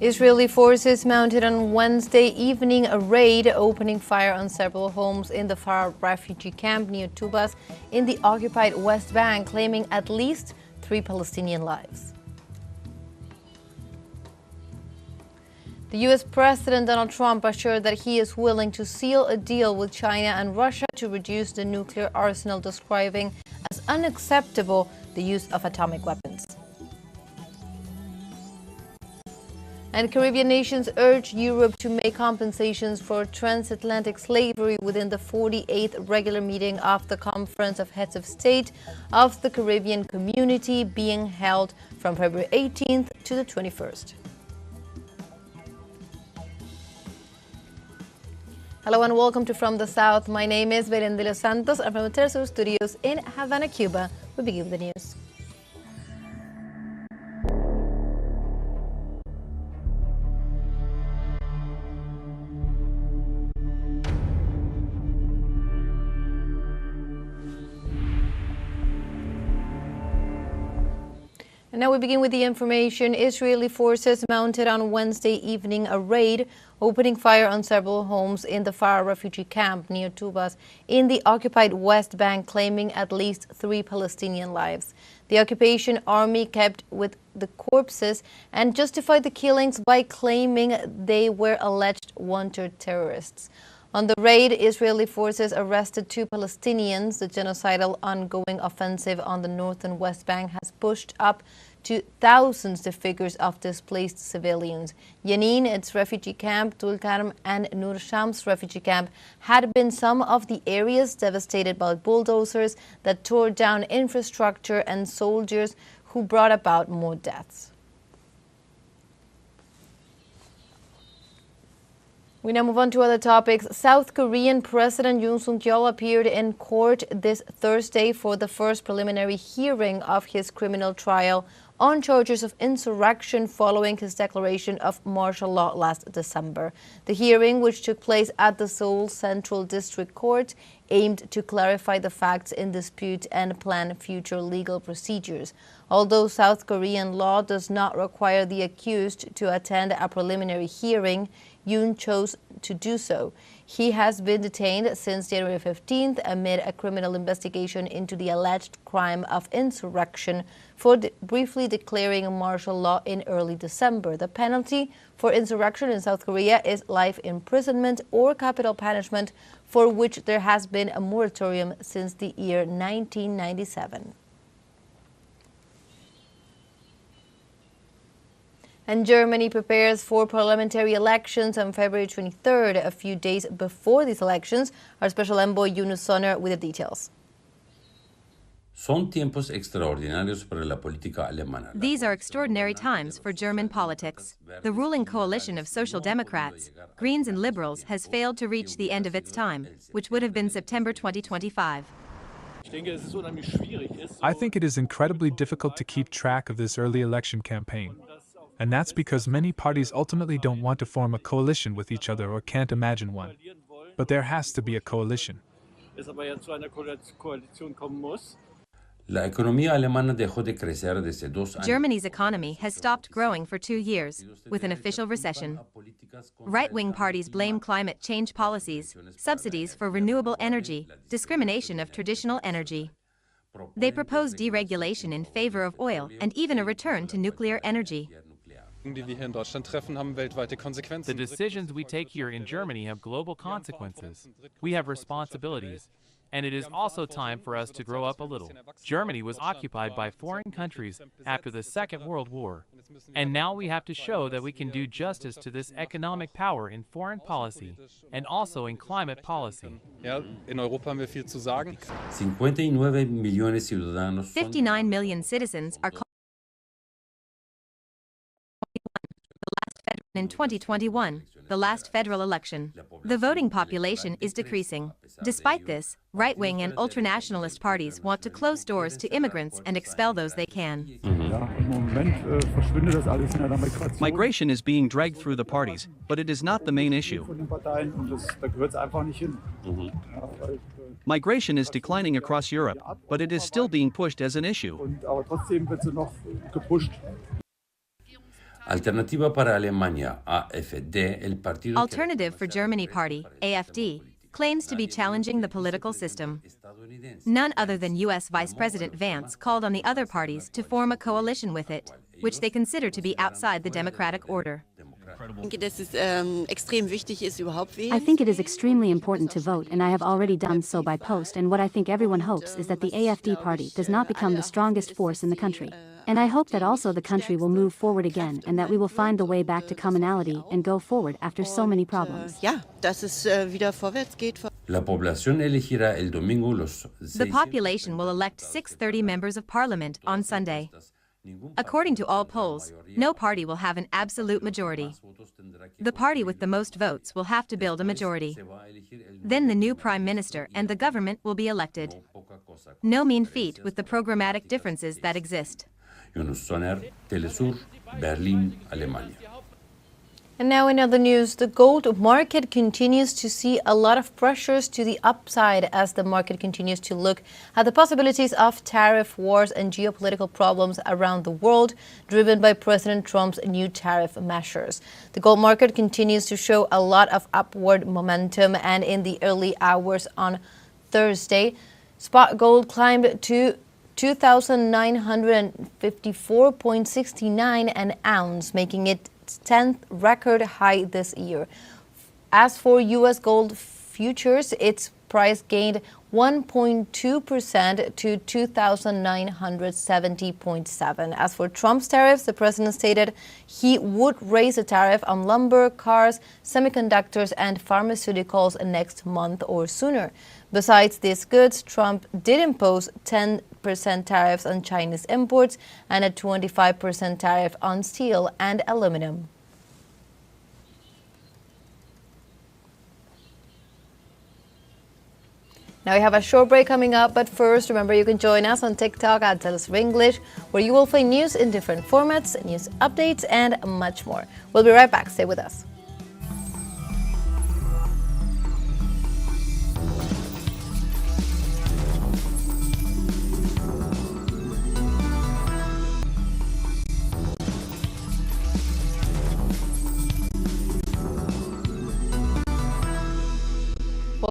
Israeli forces mounted on Wednesday evening a raid, opening fire on several homes in the Far refugee camp near Tubas in the occupied West Bank, claiming at least 3 Palestinian lives. The U.S. President Donald Trump assured that he is willing to seal a deal with China and Russia to reduce the nuclear arsenal, describing as unacceptable the use of atomic weapons. And Caribbean nations urge Europe to make compensations for transatlantic slavery within the 48th regular meeting of the Conference of Heads of State of the Caribbean Community, being held from February 18th to the 21st. Hello and welcome to From the South. My name is Belén de los Santos. I'm from the teleSUR studios in Havana, Cuba. We begin with the news. And now we begin with the information. Israeli forces mounted on Wednesday evening a raid, opening fire on several homes in the Far refugee camp near Tubas in the occupied West Bank, claiming at least 3 Palestinian lives. The occupation army kept with the corpses and justified the killings by claiming they were alleged wanted terrorists. On the raid, Israeli forces arrested 2 Palestinians. The genocidal ongoing offensive on the north and West Bank has pushed up to thousands the figures of displaced civilians. Yanin, its refugee camp, Tulkarm and Nur Shams refugee camp had been some of the areas devastated by bulldozers that tore down infrastructure and soldiers who brought about more deaths. We now move on to other topics. South Korean President Yoon Suk-yeol appeared in court this Thursday for the first preliminary hearing of his criminal trial on charges of insurrection following his declaration of martial law last December. The hearing, which took place at the Seoul Central District Court, aimed to clarify the facts in dispute and plan future legal procedures. Although South Korean law does not require the accused to attend a preliminary hearing, Yoon chose to do so. He has been detained since January 15th amid a criminal investigation into the alleged crime of insurrection for briefly declaring martial law in early December. The penalty for insurrection in South Korea is life imprisonment or capital punishment, for which there has been a moratorium since the year 1997. And Germany prepares for parliamentary elections on February 23rd, a few days before these elections. Our special envoy Yunus Soner with the details. Son tiempos extraordinarios para la política alemana. These are extraordinary times for German politics. The ruling coalition of Social Democrats, Greens and Liberals has failed to reach the end of its time, which would have been September 2025. I think it is incredibly difficult to keep track of this early election campaign. And that's because many parties ultimately don't want to form a coalition with each other or can't imagine one. But there has to be a coalition. La economía alemana dejó de crecer desde 2 años. Germany's economy has stopped growing for 2 years, with an official recession. Right-wing parties blame climate change policies, subsidies for renewable energy, discrimination of traditional energy. They propose deregulation in favor of oil and even a return to nuclear energy. The decisions we take here in Germany have global consequences. We have responsibilities. And it is also time for us to grow up a little. Germany was occupied by foreign countries after the Second World War. And now we have to show that we can do justice to this economic power in foreign policy and also in climate policy. 59 million citizens are in 2021, the last federal election. The voting population is decreasing. Despite this, right-wing and ultranationalist parties want to close doors to immigrants and expel those they can. Migration is being dragged through the parties, but it is not the main issue. Migration is declining across Europe, but it is still being pushed as an issue. Alternativa para Alemania, AfD, el partido Alternative for Germany Party, AfD, claims to be challenging the political system. None other than U.S. Vice President Vance called on the other parties to form a coalition with it, which they consider to be outside the democratic order. I think it is extremely important to vote, and I have already done so by post, and what I think everyone hopes is that the AfD party does not become the strongest force in the country. And I hope that also the country will move forward again and that we will find the way back to commonality and go forward after so many problems. La población elegirá el domingo los The population will elect 630 members of parliament on Sunday. According to all polls, no party will have an absolute majority. The party with the most votes will have to build a majority. Then the new prime minister and the government will be elected. No mean feat with the programmatic differences that exist. Yunus Soner, TeleSUR, Berlin, Alemania. And now in other news, the gold market continues to see a lot of pressures to the upside as the market continues to look at the possibilities of tariff wars and geopolitical problems around the world, driven by President Trump's new tariff measures. The gold market continues to show a lot of upward momentum, and in the early hours on Thursday, spot gold climbed to $2,954.69 an ounce, making it its 10th record high this year. As for U.S. gold futures, its price gained 1.2% to $2,970.7. As for Trump's tariffs, the president stated he would raise the tariff on lumber, cars, semiconductors, and pharmaceuticals next month or sooner. Besides these goods, Trump did impose 10% tariffs on Chinese imports and a 25% tariff on steel and aluminum. Now we have a short break coming up, but first, remember you can join us on TikTok at teleSUR English, where you will find news in different formats, news updates, and much more. We'll be right back. Stay with us.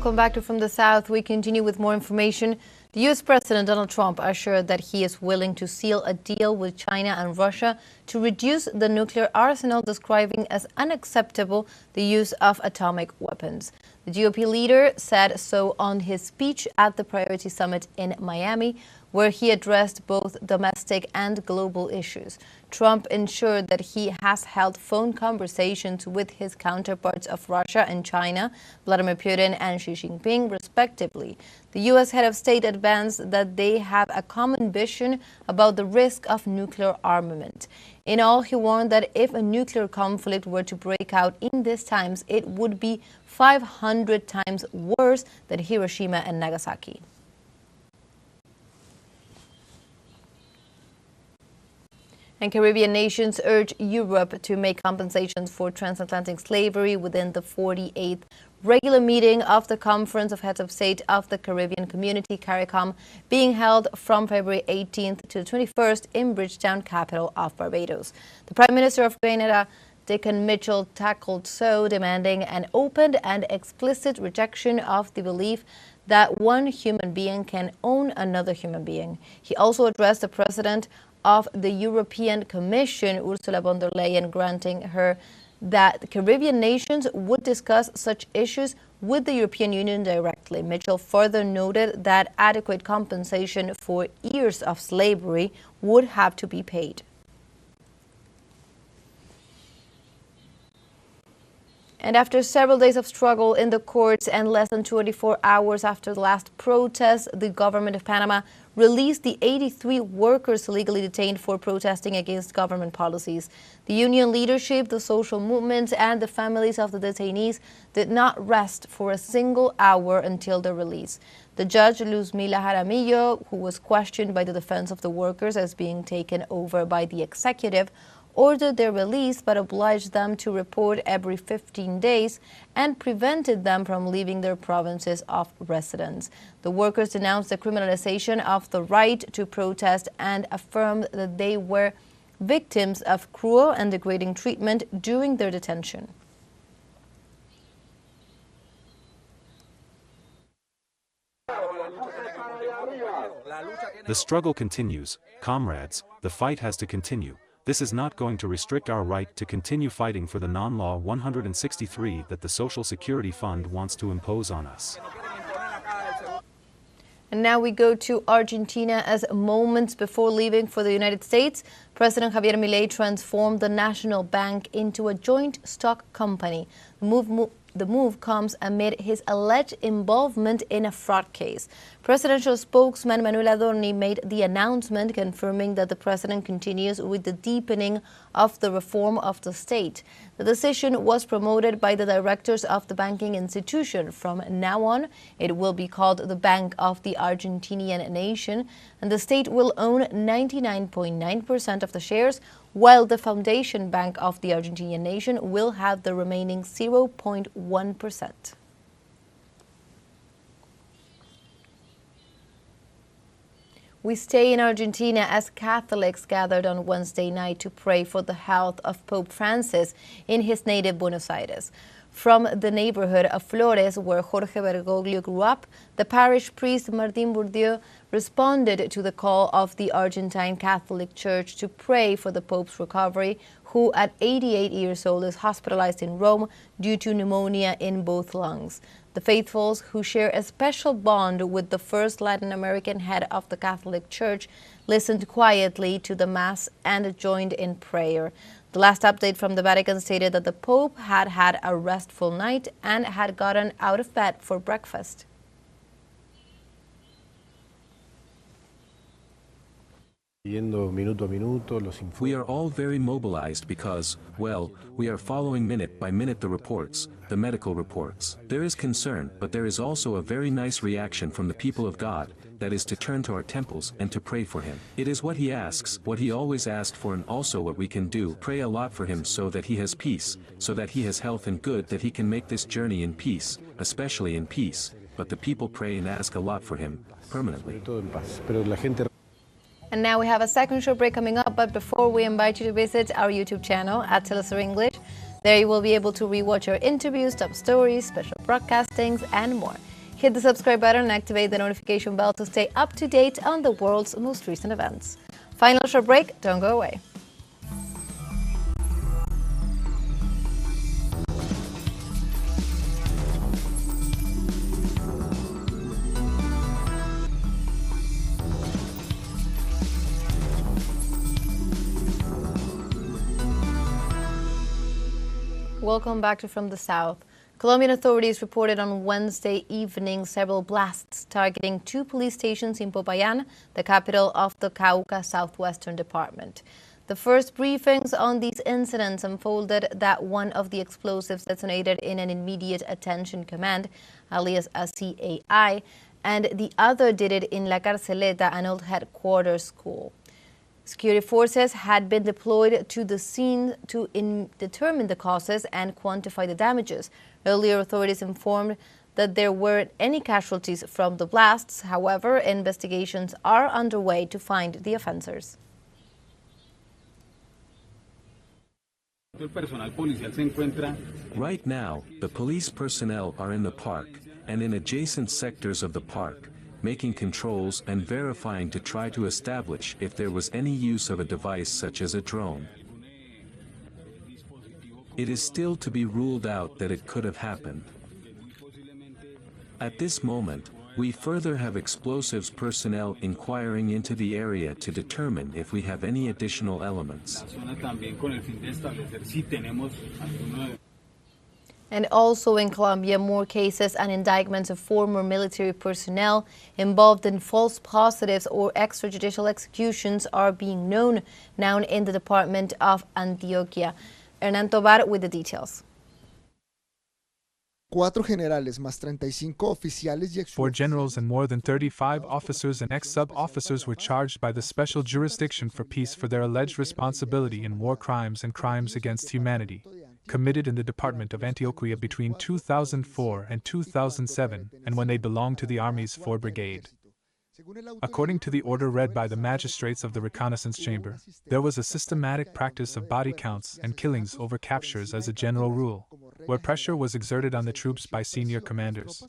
Welcome back to From the South. We continue with more information. The U.S. President Donald Trump assured that he is willing to seal a deal with China and Russia to reduce the nuclear arsenal, describing as unacceptable the use of atomic weapons. The GOP leader said so on his speech at the Priority Summit in Miami, where he addressed both domestic and global issues. Trump ensured that he has held phone conversations with his counterparts of Russia and China, Vladimir Putin and Xi Jinping, respectively. The U.S. head of state advanced that they have a common vision about the risk of nuclear armament. In all, he warned that if a nuclear conflict were to break out in these times, it would be 500 times worse than Hiroshima and Nagasaki. And Caribbean nations urge Europe to make compensations for transatlantic slavery within the 48th regular meeting of the Conference of Heads of State of the Caribbean Community, CARICOM, being held from February 18th to the 21st in Bridgetown, capital of Barbados. The Prime Minister of Grenada, Dickon Mitchell, tackled so, demanding an open and explicit rejection of the belief that one human being can own another human being. He also addressed the President of the European Commission, Ursula von der Leyen, granting her that Caribbean nations would discuss such issues with the European Union directly. Mitchell further noted that adequate compensation for years of slavery would have to be paid. And after several days of struggle in the courts and less than 24 hours after the last protest, the government of Panama released the 83 workers illegally detained for protesting against government policies. The union leadership, the social movements, and the families of the detainees did not rest for a single hour until their release. The judge, Luzmila Jaramillo, who was questioned by the defense of the workers as being taken over by the executive, ordered their release but obliged them to report every 15 days and prevented them from leaving their provinces of residence. The workers denounced the criminalization of the right to protest and affirmed that they were victims of cruel and degrading treatment during their detention. The struggle continues, comrades, the fight has to continue. This is not going to restrict our right to continue fighting for the non-law 163 that the Social Security Fund wants to impose on us. And now we go to Argentina, as moments before leaving for the United States, President Javier Milei transformed the national bank into a joint stock company. The move comes amid his alleged involvement in a fraud case. Presidential spokesman Manuel Adorni made the announcement confirming that the president continues with the deepening of the reform of the state. The decision was promoted by the directors of the banking institution. From now on, it will be called the Bank of the Argentinian Nation, and the state will own 99.9% of the shares, while the Foundation Bank of the Argentinian Nation will have the remaining 0.1%. We stay in Argentina as Catholics gathered on Wednesday night to pray for the health of Pope Francis in his native Buenos Aires. From the neighborhood of Flores, where Jorge Bergoglio grew up, the parish priest Martín Bourdieu responded to the call of the Argentine Catholic Church to pray for the Pope's recovery, who at 88 years old is hospitalized in Rome due to pneumonia in both lungs. The faithfuls, who share a special bond with the first Latin American head of the Catholic Church, listened quietly to the Mass and joined in prayer. The last update from the Vatican stated that the Pope had had a restful night and had gotten out of bed for breakfast. We are all very mobilized because, well, we are following minute by minute the reports, the medical reports. There is concern, but there is also a very nice reaction from the people of God, that is to turn to our temples and to pray for him. It is what he asks, what he always asked for, and also what we can do. Pray a lot for him so that he has peace, so that he has health and good, that he can make this journey in peace, especially in peace. But the people pray and ask a lot for him, permanently. And now we have a second short break coming up, but before we invite you to visit our YouTube channel at teleSUR English. There you will be able to rewatch our interviews, top stories, special broadcastings, and more. Hit the subscribe button and activate the notification bell to stay up to date on the world's most recent events. Final short break, don't go away. Welcome back to From the South. Colombian authorities reported on Wednesday evening several blasts targeting two police stations in Popayán, the capital of the Cauca Southwestern Department. The first briefings on these incidents unfolded that one of the explosives detonated in an immediate attention command, alias a CAI, and the other did it in La Carceleta, an old headquarters school. Security forces had been deployed to the scene to determine the causes and quantify the damages. Earlier, authorities informed that there weren't any casualties from the blasts. However, investigations are underway to find the offenders. Right now, the police personnel are in the park and in adjacent sectors of the park, making controls and verifying to try to establish if there was any use of a device such as a drone. It is still to be ruled out that it could have happened. At this moment, we further have explosives personnel inquiring into the area to determine if we have any additional elements. And also in Colombia, more cases and indictments of former military personnel involved in false positives or extrajudicial executions are being known now in the Department of Antioquia. Hernan Tobar with the details. 4 generales más 35 oficiales y ex 4 generals and more than 35 officers and ex-sub-officers were charged by the Special Jurisdiction for Peace for their alleged responsibility in war crimes and crimes against humanity, committed in the Department of Antioquia between 2004 and 2007, and when they belonged to the Army's 4th Brigade. According to the order read by the magistrates of the reconnaissance chamber, there was a systematic practice of body counts and killings over captures as a general rule, where pressure was exerted on the troops by senior commanders.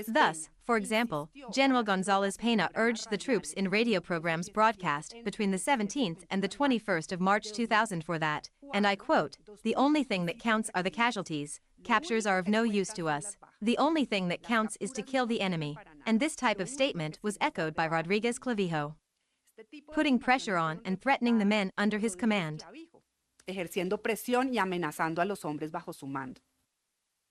Thus, for example, General González Peña urged the troops in radio programs broadcast between the 17th and the 21st of March 2000 for that, and I quote, "The only thing that counts are the casualties. Captures are of no use to us. The only thing that counts is to kill the enemy." And this type of statement was echoed by Rodríguez Clavijo, putting pressure on and threatening the men under his command. Ejerciendo presión y amenazando a los hombres bajo su mando.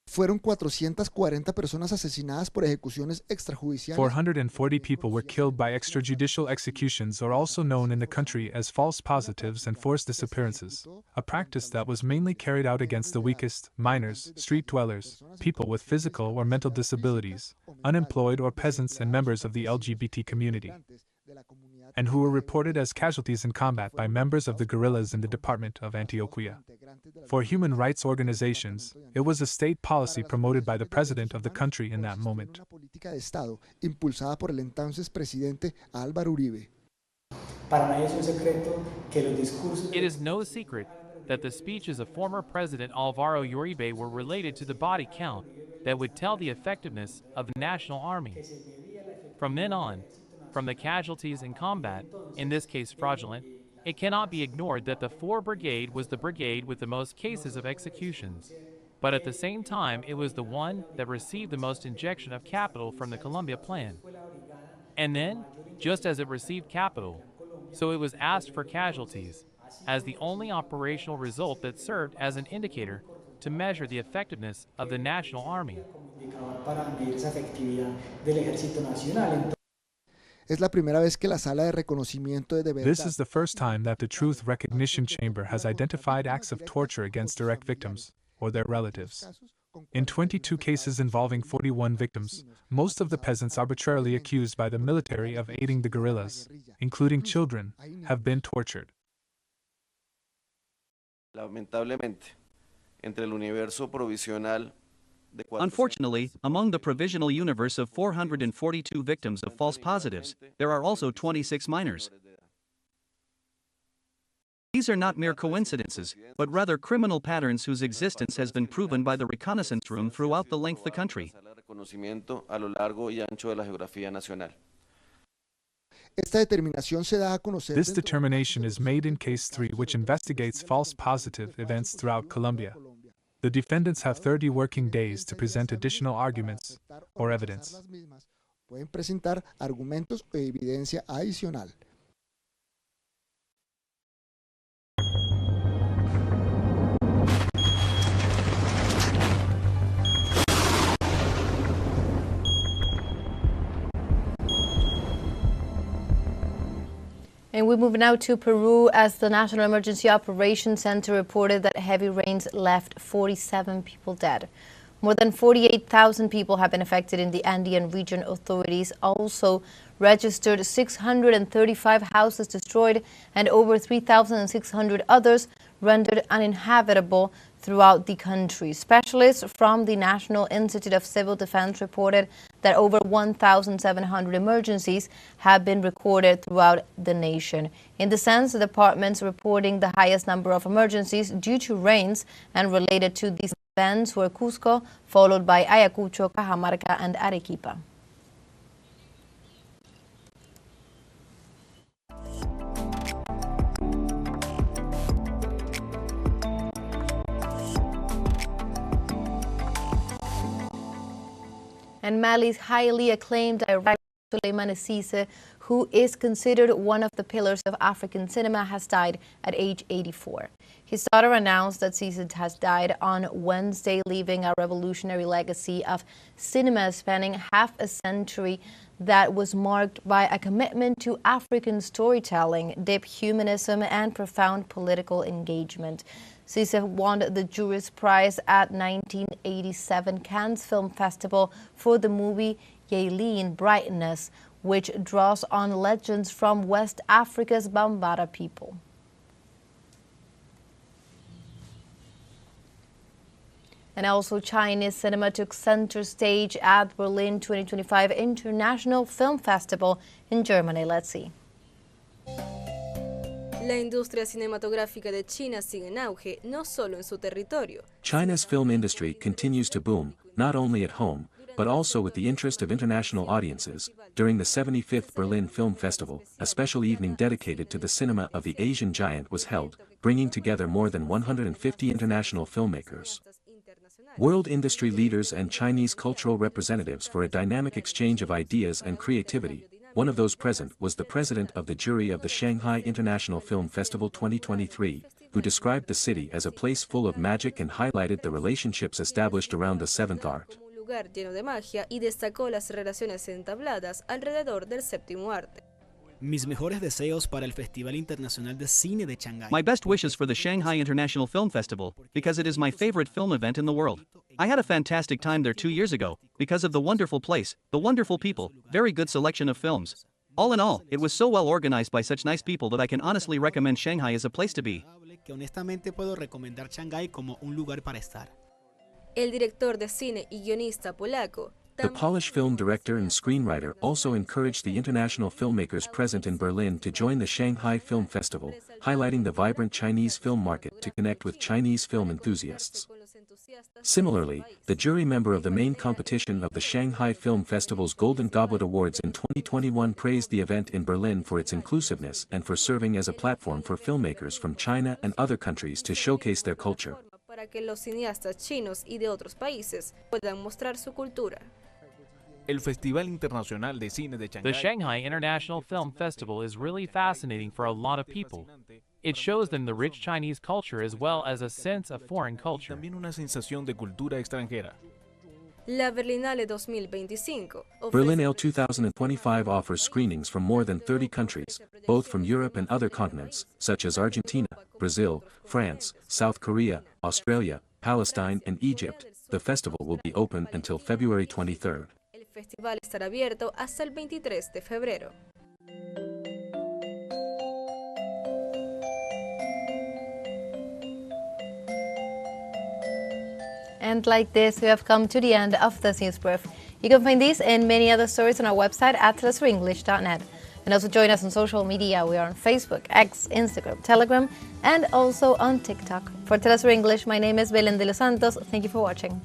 Fueron 440 personas asesinadas por ejecuciones extrajudiciales. 440 people were killed by extrajudicial executions, or also known in the country as false positives and forced disappearances, a practice that was mainly carried out against the weakest, minors, street dwellers, people with physical or mental disabilities, unemployed or peasants and members of the LGBT community, and who were reported as casualties in combat by members of the guerrillas in the department of Antioquia. For human rights organizations, it was a state policy promoted by the president of the country in that moment. It is no secret that the speeches of former President Álvaro Uribe were related to the body count that would tell the effectiveness of the national army. From then on, from the casualties in combat, in this case fraudulent, it cannot be ignored that the 4 Brigade was the brigade with the most cases of executions. But at the same time, it was the one that received the most injection of capital from the Colombia Plan. And then, just as it received capital, so it was asked for casualties, as the only operational result that served as an indicator to measure the effectiveness of the national army. This is the first time that the Truth Recognition Chamber has identified acts of torture against direct victims, or their relatives. In 22 cases involving 41 victims, most of the peasants arbitrarily accused by the military of aiding the guerrillas, including children, have been tortured. Unfortunately, among the provisional universe of 442 victims of false positives, there are also 26 minors. These are not mere coincidences, but rather criminal patterns whose existence has been proven by the reconnaissance room throughout the length of the country. This determination is made in Case 3, which investigates false positive events throughout Colombia. The defendants have 30 working days to present additional arguments or evidence. And we move now to Peru, as the National Emergency Operations Center reported that heavy rains left 47 people dead. More than 48,000 people have been affected in the Andean region. Authorities also registered 635 houses destroyed and over 3,600 others rendered uninhabitable throughout the country. Specialists from the National Institute of Civil Defense reported that over 1,700 emergencies have been recorded throughout the nation. In the sense, the department's reporting the highest number of emergencies due to rains and related to these events were Cusco, followed by Ayacucho, Cajamarca, and Arequipa. And Mali's highly acclaimed director Souleymane Cissé, who is considered one of the pillars of African cinema, has died at age 84. His daughter announced that Cissé has died on Wednesday, leaving a revolutionary legacy of cinema spanning half a century that was marked by a commitment to African storytelling, deep humanism, and profound political engagement. Cissé won the Jury's Prize at 1987 Cannes Film Festival for the movie Yaleen Brightness, which draws on legends from West Africa's Bambara people. And also, Chinese cinema took center stage at Berlin 2025 International Film Festival in Germany. Let's see. La industria cinematográfica de China sigue en auge, no solo en su territorio. China's film industry continues to boom, not only at home, but also with the interest of international audiences. During the 75th Berlin Film Festival, a special evening dedicated to the cinema of the Asian giant was held, bringing together more than 150 international filmmakers, world industry leaders and Chinese cultural representatives for a dynamic exchange of ideas and creativity. One of those present was the president of the jury of the Shanghai International Film Festival 2023, who described the city as a place full of magic and highlighted the relationships established around the seventh art. Un lugar lleno de magia y destacó las relaciones entabladas alrededor del séptimo arte. Mis mejores deseos para el Festival Internacional de Cine de Shanghái. My best wishes for the Shanghai International Film Festival, because it is my favorite film event in the world. I had a fantastic time there 2 years ago, because of the wonderful place, the wonderful people, very good selection of films. All in all, it was so well organized by such nice people that I can honestly recommend Shanghai as a place to be. Que honestamente puedo recomendar Shanghái como un lugar para estar. El director de cine y guionista polaco. The Polish film director and screenwriter also encouraged the international filmmakers present in Berlin to join the Shanghai Film Festival, highlighting the vibrant Chinese film market to connect with Chinese film enthusiasts. Similarly, the jury member of the main competition of the Shanghai Film Festival's Golden Goblet Awards in 2021 praised the event in Berlin for its inclusiveness and for serving as a platform for filmmakers from China and other countries to showcase their culture. Para que los cineastas chinos y de otros países puedan mostrar su cultura. El Festival Internacional de Cine de Shanghái. The Shanghai International Film Festival is really fascinating for a lot of people. It shows them the rich Chinese culture as well as a sense of foreign culture. También una sensación de cultura extranjera. La Berlinale 2025. Berlinale 2025 offers screenings from more than 30 countries, both from Europe and other continents, such as Argentina, Brazil, France, South Korea, Australia, Palestine, and Egypt. The festival will be open until February 23rd. El festival estará abierto hasta el 23 de febrero. And like this, we have come to the end of this news brief. You can find these and many other stories on our website at telesurenglish.net. And also join us on social media. We are on Facebook, X, Instagram, Telegram, and also on TikTok. For TeleSUR English, my name is Belén de los Santos. Thank you for watching.